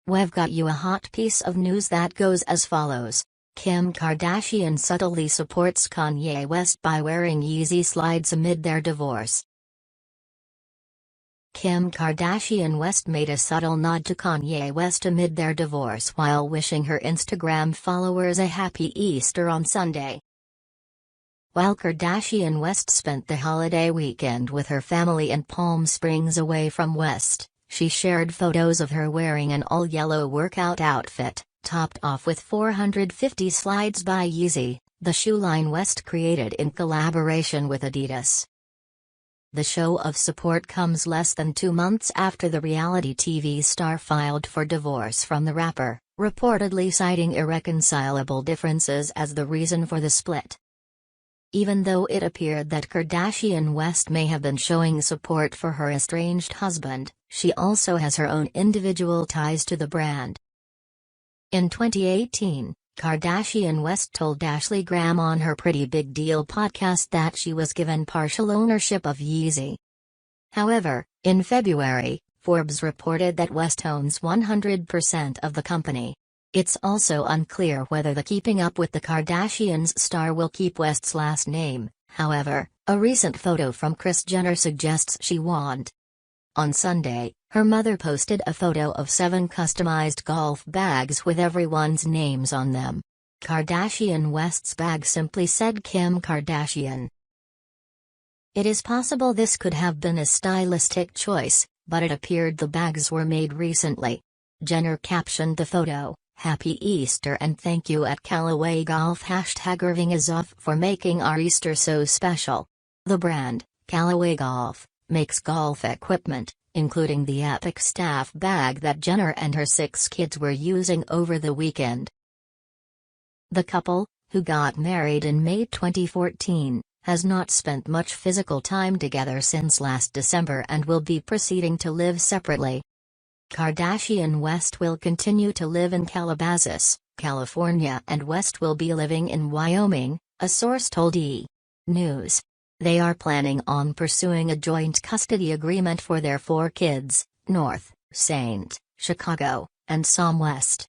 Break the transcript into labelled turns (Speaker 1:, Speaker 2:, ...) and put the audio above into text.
Speaker 1: We've got you a hot piece of news that goes as follows. Kim Kardashian subtly supports Kanye West by wearing Yeezy slides amid their divorce. Kim Kardashian West made a subtle nod to Kanye West amid their divorce while wishing her Instagram followers a happy Easter on Sunday. While Kardashian West spent the holiday weekend with her family in Palm Springs away from West, she shared photos of her wearing an all-yellow workout outfit, topped off with 450 slides by Yeezy, the shoe line West created in collaboration with Adidas. The show of support comes less than 2 months after the reality TV star filed for divorce from the rapper, reportedly citing irreconcilable differences as the reason for the split. Even though it appeared that Kardashian West may have been showing support for her estranged husband, she also has her own individual ties to the brand. In 2018, Kardashian West told Ashley Graham on her Pretty Big Deal podcast that she was given partial ownership of Yeezy. However, in February, Forbes reported that West owns 100% of the company. It's also unclear whether the Keeping Up with the Kardashians star will keep West's last name. However, a recent photo from Kris Jenner suggests she won't. On Sunday, her mother posted a photo of 7 customized golf bags with everyone's names on them. Kardashian West's bag simply said Kim Kardashian. It is possible this could have been a stylistic choice, but it appeared the bags were made recently. Jenner captioned the photo, "Happy Easter and thank you at Callaway Golf #Irving is off for making our Easter so special." The brand, Callaway Golf, makes golf equipment, including the epic staff bag that Jenner and her 6 kids were using over the weekend. The couple, who got married in May 2014, has not spent much physical time together since last December and will be proceeding to live separately. Kardashian West will continue to live in Calabasas, California, and West will be living in Wyoming, a source told E! News. They are planning on pursuing a joint custody agreement for their 4 kids, North, St. Chicago, and Sam West.